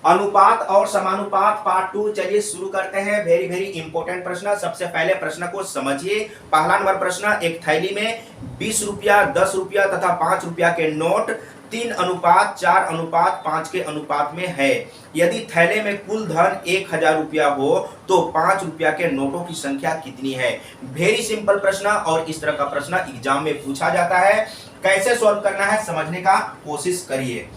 अनुपात और समानुपात पार्ट 2 चलिए शुरू करते हैं। वेरी वेरी इंपॉर्टेंट प्रश्न। सबसे पहले प्रश्न को समझिए। पहला नंबर प्रश्न, एक थैली में 20 रुपया, 10 रुपया तथा 5 रुपया के नोट 3:4:5 के अनुपात में है। यदि थैले में कुल धन 1000 रुपया हो तो 5 रुपया के नोटों की संख्या कितनी है। वेरी सिंपल प्रश्न और इस तरह का प्रश्न एग्जाम में पूछा जाता है। कैसे सॉल्व करना है समझने का कोशिश करिए।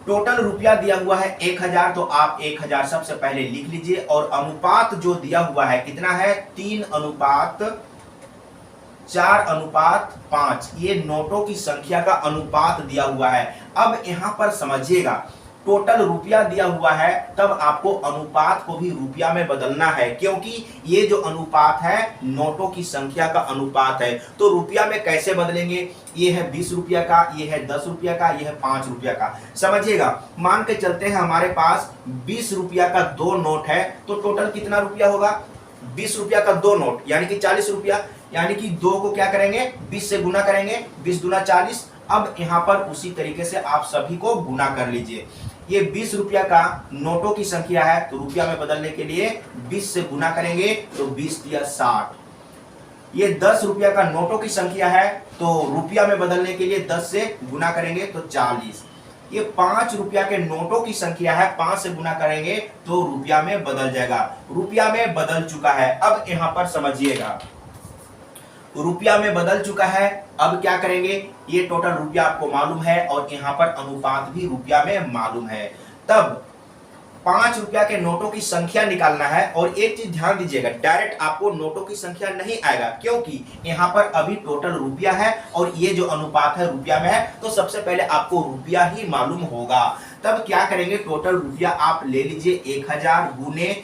टोटल रुपया दिया हुआ है 1000, तो आप 1000 सबसे पहले लिख लीजिए और अनुपात जो दिया हुआ है कितना है 3:4:5। ये नोटों की संख्या का अनुपात दिया हुआ है। अब यहां पर समझिएगा, टोटल रुपया दिया हुआ है तब आपको अनुपात को भी रुपया में बदलना है, क्योंकि ये जो अनुपात है नोटों की संख्या का अनुपात है। तो रुपया में कैसे बदलेंगे, ये है 20 रुपया का, ये है 10 रुपया का, ये है 5 रुपया का। समझिएगा, मान के चलते हैं हमारे पास 20 रुपया का 2 नोट है, तो टोटल कितना रुपया होगा 20 रुपया का 2 नोट यानी कि 40 रुपया। यानी कि 2 को क्या करेंगे 20 से गुना करेंगे, 20 दूना 40। अब यहां पर उसी तरीके से आप सभी को गुना कर लीजिए। ये 20 रुपया का नोटों की संख्या है, तो रुपया में बदलने के लिए 20 से गुना करेंगे तो 20 दिया 60। ये 10 रुपया का नोटों की संख्या है, तो रुपया में बदलने के लिए 10 से गुना करेंगे तो 40। ये 5 रुपया के नोटों की संख्या है, 5 से गुना करेंगे तो रुपया में बदल जाएगा। रुपया में बदल चुका है। अब यहां पर समझिएगा, रुपया में बदल चुका है। अब क्या करेंगे, ये टोटल रुपया आपको मालूम है और यहाँ पर अनुपात भी रुपया में मालूम है। तब 5 रुपया के नोटों की संख्या निकालना है। और एक चीज ध्यान दीजिएगा, डायरेक्ट आपको नोटों की संख्या नहीं आएगा, क्योंकि यहाँ पर अभी टोटल रुपया है और ये जो अनुपात है रुपया में है, तो सबसे पहले आपको रुपया ही मालूम होगा। तब क्या करेंगे, टोटल रुपया आप ले लीजिए 1000 गुने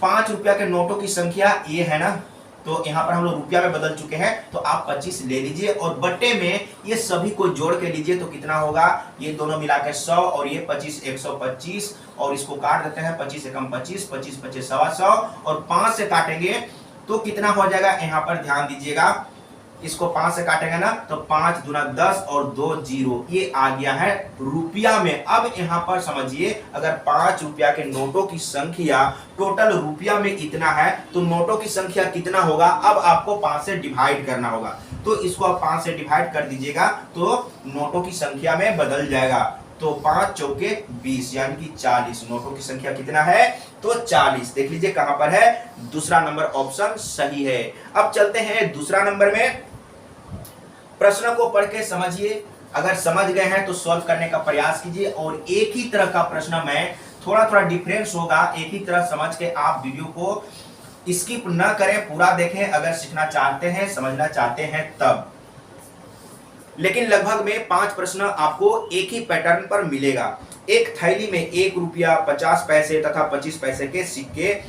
5 रुपया के नोटों की संख्या ये है ना, तो यहाँ पर हम लोग रुपया में बदल चुके हैं, तो आप 25 ले लीजिए और बट्टे में ये सभी को जोड़ के लीजिए तो कितना होगा, ये दोनों मिला के 100 और ये 25 125 और इसको काट देते हैं 25 एकम 25, 25 25 125 और 5 से काटेंगे तो कितना हो जाएगा। यहाँ पर ध्यान दीजिएगा, इसको 5 से काटेंगे ना तो 5 दूना 10 और 2 0, ये आ गया है रुपया में। अब यहाँ पर समझिए, अगर 5 रुपया के नोटों की संख्या टोटल रुपया में इतना है तो नोटों की संख्या कितना होगा। अब आपको 5 से डिवाइड करना होगा, तो इसको आप 5 से डिवाइड कर दीजिएगा तो नोटों की संख्या में बदल जाएगा। तो 5 चौके 20 यानी कि 40। नोटों की संख्या कितना है तो 40। देख लीजिए कहां पर है, दूसरा नंबर ऑप्शन सही है। अब चलते हैं दूसरा नंबर में। प्रश्न को पढ़ के समझिए, अगर समझ गए हैं तो सॉल्व करने का प्रयास कीजिए। और एक ही तरह का प्रश्न में थोड़ा थोड़ा डिफरेंस होगा, एक ही तरह समझ के आप वीडियो को स्किप न करें, पूरा देखें अगर सीखना चाहते हैं, समझना चाहते हैं तब। लेकिन लगभग में 5 प्रश्न आपको एक ही पैटर्न पर मिलेगा। एक थैली में 1 रुपया 50 पैसे तथा 25 पैसे के सिक्के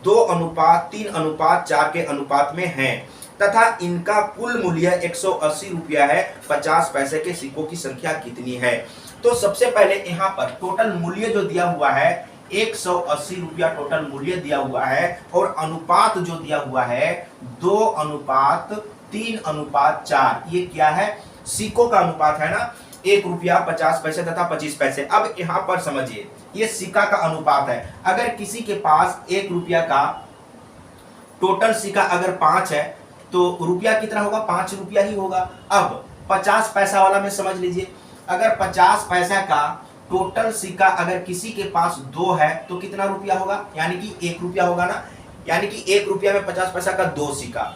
2:3:4 के अनुपात में हैं तथा इनका कुल मूल्य 180 रुपया है। 50 पैसे के सिक्कों की संख्या कितनी है। तो सबसे पहले यहाँ पर टोटल मूल्य जो दिया हुआ है 180 रुपया टोटल मूल्य दिया हुआ है और अनुपात जो दिया हुआ है 2:3:4। ये क्या है, सिक्कों का अनुपात है ना, 1 रुपया 50 पैसे तथा 25 पैसे। अब यहाँ पर समझिए, ये सिक्का का अनुपात है। अगर किसी के पास 1 रुपया का टोटल सिक्का अगर 5 है तो रुपया कितना होगा, 5 रुपया ही होगा। अब 50 पैसा वाला में समझ लीजिए, अगर 50 पैसा का टोटल सिक्का अगर किसी के पास 2 है तो कितना रुपया होगा, यानी कि 1 रुपया होगा ना। यानी कि 1 रुपया में 50 पैसा का 2 सिक्का।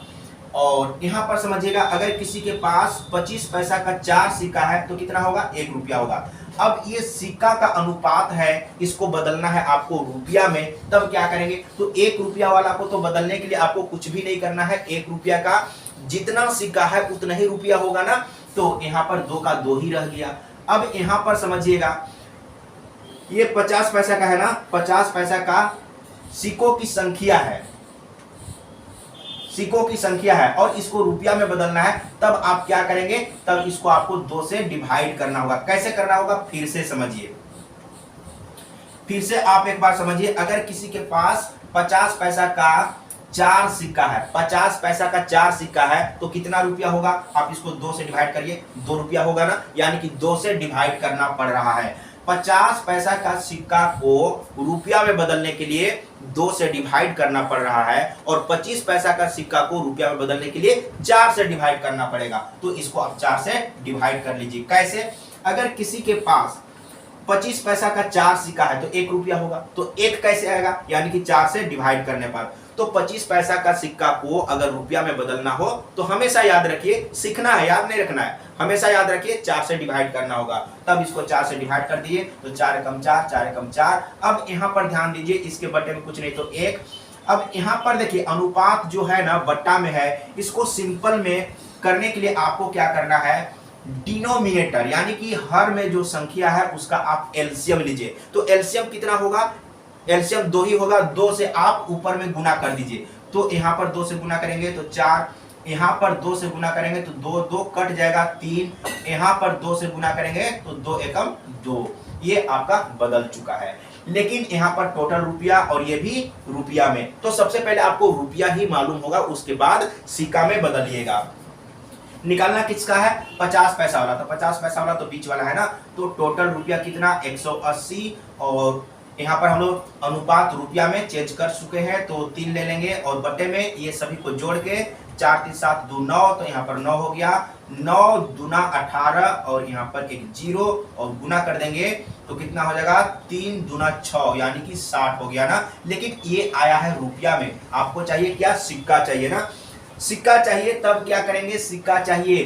और यहाँ पर समझिएगा, अगर किसी के पास 25 पैसा का 4 सिक्का है तो कितना होगा, 1 रुपया होगा। अब ये सिक्का का अनुपात है, इसको बदलना है आपको रुपया में। तब क्या करेंगे, तो 1 रुपया वाला को तो बदलने के लिए आपको कुछ भी नहीं करना है। 1 रुपया का जितना सिक्का है उतना ही रुपया होगा ना, तो यहाँ पर 2 का 2 ही रह गया। अब यहाँ पर समझिएगा, ये 50 पैसा का है ना, 50 पैसा का सिक्कों की संख्या है, सिक्कों की संख्या है और इसको रुपया में बदलना है। तब आप क्या करेंगे, तब इसको आपको 2 से डिवाइड करना होगा। कैसे करना होगा फिर से समझिए, फिर से आप एक बार समझिए। अगर किसी के पास 50 पैसा का 4 सिक्का है, 50 पैसा का 4 सिक्का है तो कितना रुपया होगा, आप इसको 2 से डिवाइड करिए, 2 रुपया होगा ना, यानी कि 2 से डिवाइड करना पड़ रहा है। 50 पैसा का सिक्का को रुपया में बदलने के लिए 2 से डिवाइड करना पड़ रहा है और 25 पैसा का सिक्का को रुपया में बदलने के लिए 4 से डिवाइड करना पड़ेगा। तो इसको आप 4 से डिवाइड कर लीजिए। कैसे? अगर किसी के पास 25 पैसा का 4 सिक्का है तो 1 रुपया होगा, तो 1 कैसे आएगा? यानी कि 4 से डिवाइड करने पर। तो 25 पैसा का सिक्का को अगर रुपया में बदलना हो तो हमेशा याद रखिए, सीखना है, याद नहीं रखना है, हमेशा याद रखिए 4 से डिवाइड करना होगा। तब इसको 4 से डिवाइड कर दीजिए तो 4 एकम 4, 4 एकम 4। अब यहाँ पर ध्यान दीजिए, इसके बटे में कुछ नहीं तो 1। अब यहाँ पर देखिए अनुपात जो है ना बट्टा में है, इसको सिंपल में करने के लिए आपको क्या करना है, डिनोमिनेटर यानी कि हर में जो संख्या है उसका आप एलसीएम लीजिए। तो एलसीएम कितना होगा? एलसीएम 2 ही होगा, 2 से आप ऊपर में गुना कर दीजिए। तो यहाँ पर 2 से गुना करेंगे तो 4, यहाँ पर 2 से गुना करेंगे तो 2 2 कट जाएगा 3, यहाँ पर 2 से गुना करेंगे तो 2 एकम 2। ये आपका बदल चुका है। लेकिन यहाँ पर टोटल रुपया और ये भी रुपया में। तो सबसे पहले आपको रुपया ही मालूम होगा, उसके बाद सिक्का में बदलिएगा। निकालना किसका है? 50 पैसा वाला। तो 50 पैसा वाला तो बीच वाला है ना। तो टोटल रुपया कितना? 180। और यहाँ पर हम लोग अनुपात रुपया में चेंज कर चुके हैं तो 3 ले लेंगे और बटे में ये सभी को जोड़ के 4 3 7 2 9, तो यहाँ पर 9 हो गया। 9 दूना 18 और यहाँ पर एक 0 और गुना कर देंगे तो कितना हो जाएगा? 3 दूना 6 यानी कि 60 हो गया ना। लेकिन ये आया है रुपया में, आपको चाहिए क्या? सिक्का चाहिए ना। सिक्का चाहिए तब क्या करेंगे? सिक्का चाहिए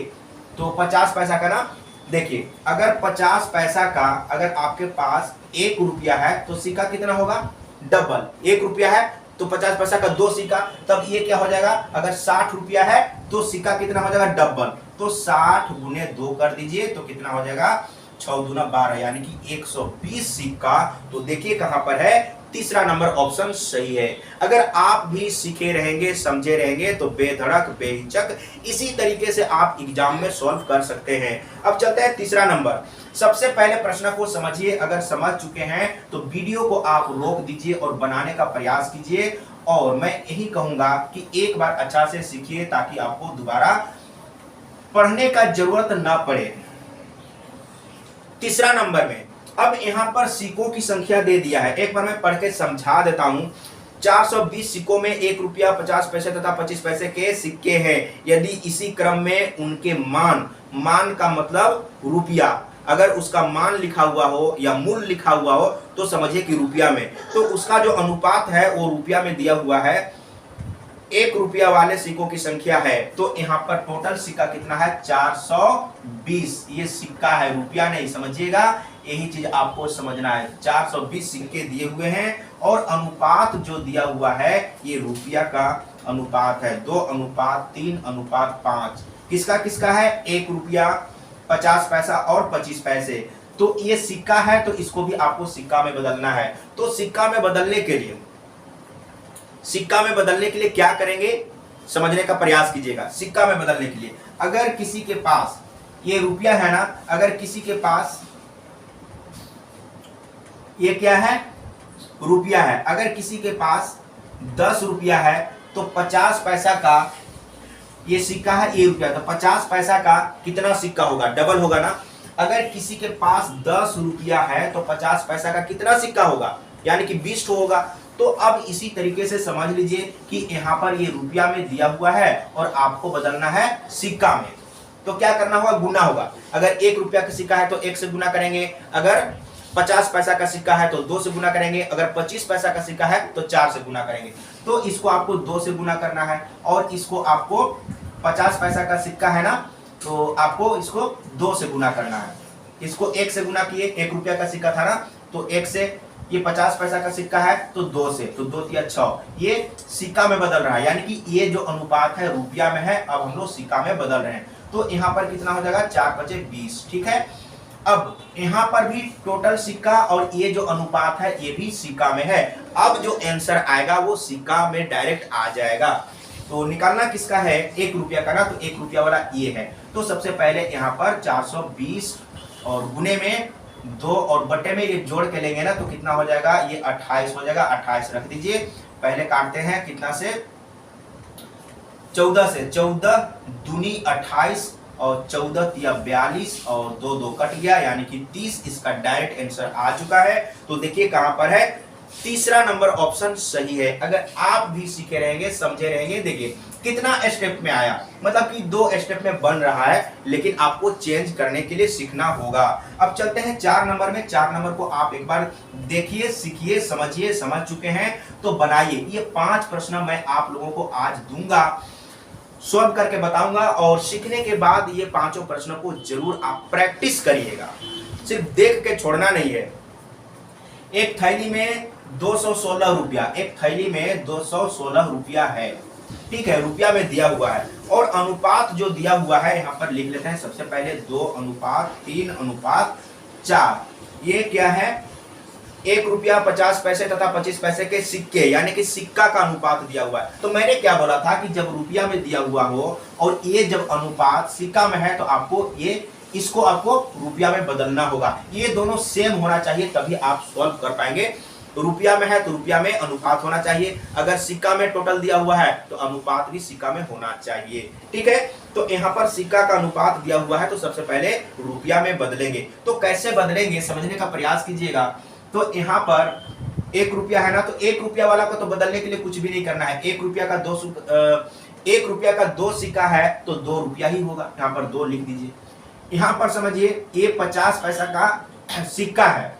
तो 50 पैसा का ना। देखिए अगर 50 पैसा का अगर आपके पास 1 रुपया है तो सिक्का कितना होगा? डबल। 1 रुपया है तो 50 पैसा का 2 सिक्का, तब ये क्या हो जाएगा? अगर 60 रुपया है तो सिक्का कितना हो जाएगा? डबल। तो 60 गुने 2 कर दीजिए तो कितना हो जाएगा? 6 दूना 12 यानी कि 120 सिक्का। तो देखिए कहां पर है? तीसरा नंबर ऑप्शन सही है। अगर आप भी सीखे रहेंगे, समझे रहेंगे तो बेधड़क बेहिचक इसी तरीके से आप एग्जाम में सॉल्व कर सकते हैं। अब चलते हैं तीसरा नंबर। सबसे पहले प्रश्न को समझिए, अगर समझ चुके हैं तो वीडियो को आप रोक दीजिए और बनाने का प्रयास कीजिए। और मैं यही कहूंगा कि एक बार अच्छा से सीखिए ताकि आपको दोबारा पढ़ने का जरूरत ना पड़े। तीसरा नंबर में अब यहाँ पर सिक्कों की संख्या दे दिया है, एक बार मैं पढ़ के समझा देता हूं। 420 सिक्कों में 1 रुपया 50 पैसे तथा 25 पैसे के सिक्के हैं। यदि इसी क्रम में उनके मान का मतलब रुपया, अगर उसका मान लिखा हुआ हो या मूल्य लिखा हुआ हो तो समझिए कि रुपया में, तो उसका जो अनुपात है वो रुपया में दिया हुआ है। 1 रुपया वाले सिक्कों की संख्या है तो यहाँ पर टोटल सिक्का कितना है? 420। ये सिक्का है, रुपया नहीं, समझिएगा, यही चीज आपको समझना है। 420 सिक्के दिए हुए हैं और अनुपात जो दिया हुआ है ये रुपया का अनुपात है, 2:3:5। किसका किसका है? 1 रुपया 50 पैसा और 25 पैसे। तो ये सिक्का है तो इसको भी आपको सिक्का में बदलना है। तो सिक्का में बदलने के लिए क्या करेंगे? समझने का प्रयास कीजिएगा। सिक्का में बदलने के लिए अगर किसी के पास ये रुपया है ना, अगर किसी के पास ये क्या है? रुपया है। अगर किसी के पास 10 रुपया है तो 50 पैसा का ये सिक्का है, ये रुपया, तो 50 पैसा का कितना सिक्का होगा? डबल होगा ना। अगर किसी के पास 10 रुपया है तो 50 पैसा का कितना सिक्का होगा? यानी कि 20 होगा। तो अब इसी तरीके से समझ लीजिए कि यहाँ पर ये रुपया में दिया हुआ है और आपको बदलना है सिक्का में। तो क्या करना होगा? गुना होगा। अगर 1 रुपया का सिक्का है तो 1 से गुना करेंगे, अगर 50 पैसा का सिक्का है तो 2 से गुना करेंगे, अगर 25 पैसा का सिक्का है तो 4 से गुना करेंगे। तो इसको आपको 2 से गुना करना है और इसको आपको 50 पैसा का सिक्का है ना, तो आपको इसको 2 से गुना करना है। इसको 1 से गुना किए, 1 रुपया का सिक्का था ना तो 1 से, ये 50 पैसा का सिक्का है तो 2 से, तो 2 3 6, ये सिक्का में बदल रहा है। यानी कि ये जो अनुपात है रुपया में है, अब हम लोग सिक्का में बदल रहे हैं। तो यहाँ पर कितना हो जाएगा? 4 5 20। ठीक है। अब यहाँ पर भी टोटल सिक्का और ये जो अनुपात है ये भी सिक्का में है। अब जो आंसर आएगा वो सिक्का में डायरेक्ट आ जाएगा। तो निकालना किसका है? 1 रुपया का ना, तो 1 रुपया वाला ये है। तो सबसे पहले यहाँ पर 420 और गुने में 2 और बटे में ये जोड़ के लेंगे ना तो कितना हो जाएगा? ये 28 हो जाएगा। 28 रख दीजिए। पहले काटते हैं कितना से? 14 से। 14 दूनी 28 और 14 या 42 और 2 2 कट गया यानी कि 30 इसका डायरेक्ट आंसर आ चुका है। तो देखिए कहां पर है, तीसरा नंबर ऑप्शन सही है। अगर आप भी सीखे रहेंगे, समझे रहेंगे, देखिए कितना स्टेप में आया, मतलब कि 2 स्टेप में बन रहा है, लेकिन आपको चेंज करने के लिए सीखना होगा। अब चलते हैं 4 नंबर में। 4 नंबर को आप एक बार देखिए, सीखिए, समझिए, समझ चुके हैं तो बनाइए। ये 5 प्रश्न मैं आप लोगों को आज दूंगा, सॉल्व करके बताऊंगा, और सीखने के बाद ये 5 प्रश्नों को जरूर आप प्रैक्टिस करिएगा, सिर्फ देख के छोड़ना नहीं है। एक थैली में 216 रुपया, एक थैली में 216 रुपया है, ठीक है, रुपया में दिया हुआ है, और अनुपात जो दिया हुआ है यहां पर लिख लेते हैं। सबसे पहले 2:3:4। ये क्या है, 1 रुपया 50 पैसे तथा 25 पैसे के सिक्के, यानी कि सिक्का का अनुपात दिया हुआ है। तो मैंने क्या बोला था कि जब रुपया में दिया हुआ हो और ये जब अनुपात सिक्का में है तो आपको इसको आपको रुपया में बदलना होगा। ये दोनों सेम होना चाहिए, तभी आप सॉल्व कर पाएंगे। तो रुपया में है तो रुपया में अनुपात होना चाहिए, अगर सिक्का में टोटल दिया हुआ है तो अनुपात भी सिक्का में होना चाहिए, ठीक है। तो यहाँ पर सिक्का का अनुपात दिया हुआ है तो सबसे पहले रुपया में बदलेंगे। तो कैसे बदलेंगे समझने का प्रयास कीजिएगा। तो यहाँ पर 1 रुपया है ना, तो 1 रुपया वाला को तो बदलने के लिए कुछ भी नहीं करना है। 1 रुपया का 2 सिक्का है तो 2 रुपया ही होगा, यहाँ पर 2 लिख दीजिए। यहाँ पर समझिए ये 50 पैसा का सिक्का है,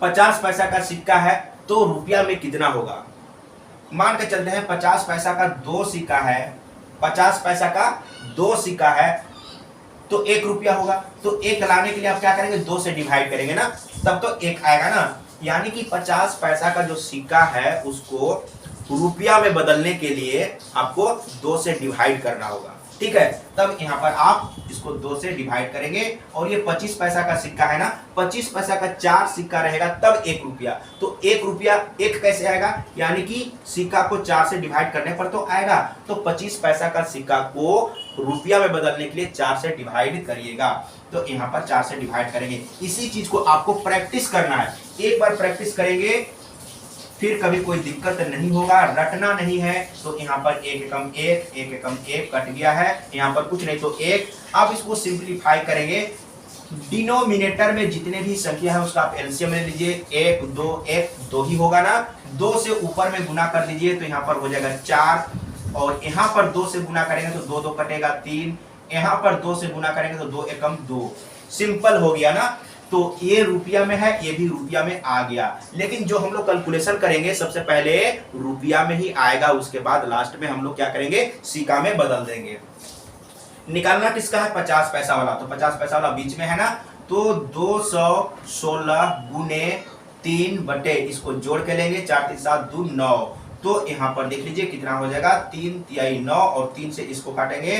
50 पैसा का सिक्का है तो रुपया में कितना होगा। मान के चलते हैं 50 पैसा का 2 सिक्का है, 50 पैसा का 2 सिक्का है तो 1 रुपया होगा। तो 1 लाने के लिए आप क्या करेंगे, 2 से डिवाइड करेंगे ना, तब तो 1 आएगा ना। यानी कि 50 पैसा का जो सिक्का है उसको रुपया में बदलने के लिए आपको 2 से डिवाइड करना होगा, ठीक है। तब यहाँ पर आप इसको 2 से डिवाइड करेंगे, और ये 25 पैसा का सिक्का है ना, 25 पैसा का 4 सिक्का रहेगा तब 1 रुपया। तो 1 रुपया 1 कैसे आएगा, यानी कि सिक्का को 4 से डिवाइड करने पर तो आएगा। तो 25 पैसा का सिक्का को रुपया में बदलने के लिए 4 से डिवाइड करिएगा। तो यहाँ पर 4 से डिवाइड करेंगे। इसी चीज को आपको प्रैक्टिस करना है, एक बार प्रैक्टिस करेंगे फिर कभी कोई दिक्कत नहीं होगा, रटना नहीं है। तो यहाँ पर 1 एकम 1, 1 एकम 1 कट गया है, यहाँ पर कुछ नहीं तो 1। अब इसको सिंप्लीफाई करेंगे, डिनोमिनेटर में जितने भी संख्या है उसका आप एलसीएम ले लीजिए। 1 2 1 2 ही होगा ना, 2 से ऊपर में गुना कर दीजिए तो यहाँ पर हो जाएगा 4, और यहाँ पर 2 से गुना करेंगे तो 2 2 कटेगा 3, यहाँ पर 2 से गुना करेंगे तो 2 एकम 2। सिंपल हो गया ना। तो ये रुपया में है, ये भी रुपया में आ गया, लेकिन जो हम लोग कैलकुलेशन करेंगे सबसे पहले रुपया में ही आएगा, उसके बाद लास्ट में हम लोग क्या करेंगे, सिक्का में बदल देंगे। निकालना किसका है, 50 पैसा वाला। तो 50 पैसा वाला बीच में है ना, तो 216 गुने 3 बटे इसको जोड़ के लेंगे, 4 3 7 2 9। तो यहाँ पर देख लीजिए कितना हो जाएगा, 3 तिहाई 9, और 3 से इसको काटेंगे,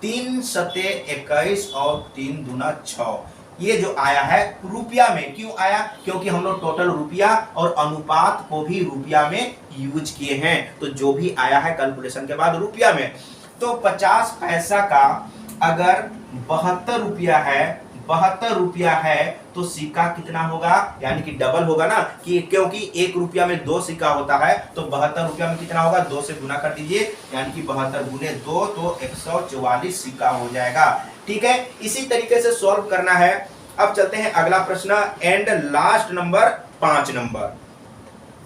3 सते 21 और 3 दूना 6। ये जो आया है रुपया में, क्यों आया, क्योंकि हम लोग टोटल रुपया और अनुपात को भी रुपया में यूज किए हैं। तो जो भी आया है कैलकुलेशन के बाद रुपया में। तो 50 पैसा का अगर 72 रुपया है, 72 रुपया है तो सिक्का कितना होगा, यानी कि डबल होगा ना, कि क्योंकि 1 रुपया में 2 सिक्का होता है तो 72 रुपया में कितना होगा, 2 से गुना कर दीजिए, यानी कि 72 गुने 2 तो 144 सिक्का हो जाएगा, ठीक है। इसी तरीके से सॉल्व करना है। अब चलते हैं अगला प्रश्न एंड लास्ट नंबर 5 नंबर।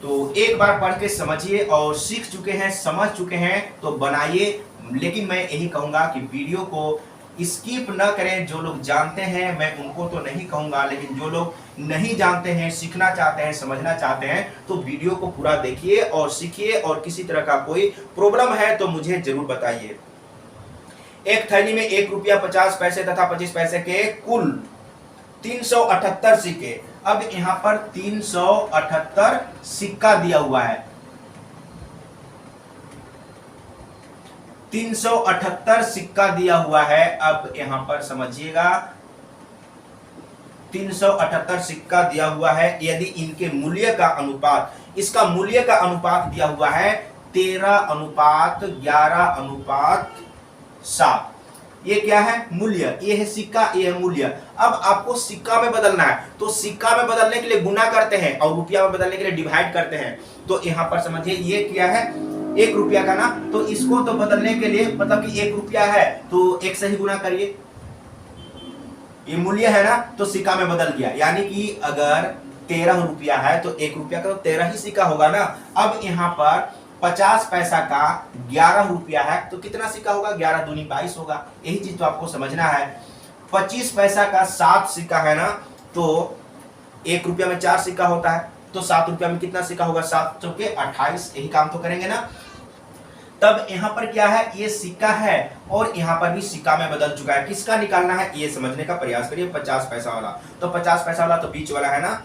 तो एक बार पढ़ के समझिए, और सीख चुके हैं, समझ चुके हैं तो बनाइए। लेकिन मैं यही कहूंगा कि वीडियो को स्किप न करें। जो लोग जानते हैं मैं उनको तो नहीं कहूंगा, लेकिन जो लोग नहीं जानते हैं, सीखना चाहते हैं, समझना चाहते हैं, तो वीडियो को पूरा देखिए और सीखिए। और किसी तरह का कोई प्रॉब्लम है तो मुझे जरूर बताइए। एक थैली में 1 रुपया 50 पैसे तथा 25 पैसे के कुल 378 सिक्के। अब यहां पर 378 सिक्का दिया हुआ है, 378 सिक्का दिया हुआ है। अब यहां पर समझिएगा 378 सिक्का दिया हुआ है। यदि इनके मूल्य का अनुपात, इसका मूल्य का अनुपात दिया हुआ है 13:11:7। ये क्या है, मूल्य, ये है सिक्का, ये है मूल्य। अब आपको सिक्का में बदलना है, तो सिक्का में बदलने के लिए गुना करते हैं और रुपया में बदलने के लिए डिवाइड करते हैं। तो यहां पर समझिए ये क्या है, 1 रुपया का ना, तो इसको तो बदलने के लिए मतलब कि 1 रुपया है तो 1 से ही गुना करिए, ये मूल्य है ना, तो सिक्का में बदल गया। यानी कि अगर 13 रुपया है तो 1 रुपया का तो 13 ही सिक्का होगा ना। अब यहाँ पर 50 पैसा का 11 रुपया है तो कितना सिक्का होगा, 11 दूनी 22 होगा। यही चीज तो आपको समझना है। 25 पैसा का 7 सिक्का है ना, तो 1 रुपया में 4 सिक्का होता है, तो 7 रुपया में कितना सिक्का होगा, 7 चौके 28। यही काम तो करेंगे ना। तब यहाँ पर क्या है, ये सिक्का है और यहाँ पर भी सिक्का में बदल चुका है। किसका निकालना है ये समझने का प्रयास करिए। 50 पैसा वाला, तो 50 पैसा वाला तो बीच वाला है ना,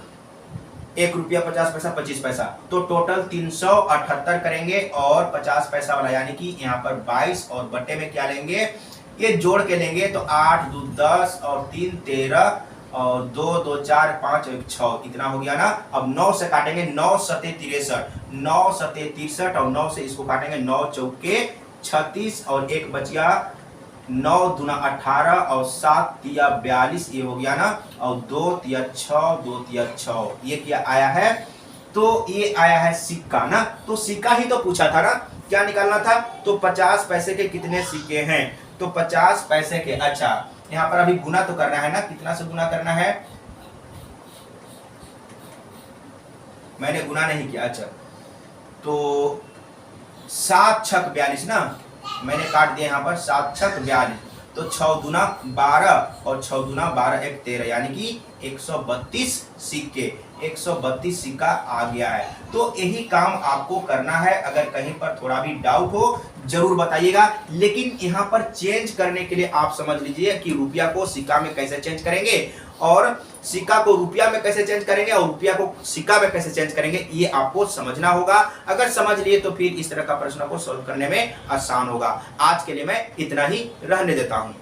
1 रुपया 50 पैसा 25 पैसा, तो टोटल 378 करेंगे। और 50 पैसा वाला यानी कि यहाँ पर 22 और बट्टे में क्या लेंगे, ये जोड़ के लेंगे, तो 8 2 10 और 3 13 और 2 2 4 5 और 1 6, इतना हो गया ना। अब 9 से काटेंगे, 9 सते 63, 9 सते 63 और 9 से इसको काटेंगे, 9 चौके 36 और 1 बचिया 9 दूना 18 और 7 तिया 42, ये हो गया ना। और 2 तिया 6, 2 तिया 6, ये क्या आया है, तो ये आया है सिक्का ना। तो सिक्का ही तो पूछा था ना, क्या निकालना था, तो 50 पैसे के कितने सिक्के हैं, तो 50 पैसे के, अच्छा यहाँ पर अभी गुना तो करना है ना, कितना से गुना करना है, मैंने गुना नहीं किया। अच्छा तो 7 छक 42 ना, मैंने काट दिया यहाँ पर 7 छक 42, तो 6 दूना 12 और 6 दूना 12 1 13, यानी कि 132 सिक्के, 132 सिक्का आ गया है। तो यही काम आपको करना है। अगर कहीं पर थोड़ा भी डाउट हो जरूर बताइएगा। लेकिन यहाँ पर चेंज करने के लिए आप समझ लीजिए कि रुपया को सिक्का में कैसे चेंज करेंगे और सिक्का को रुपया में कैसे चेंज करेंगे और रुपया को सिक्का में कैसे चेंज करेंगे, ये आपको समझना होगा। अगर समझ लिए तो फिर इस तरह का प्रश्न को सॉल्व करने में आसान होगा। आज के लिए मैं इतना ही रहने देता हूँ।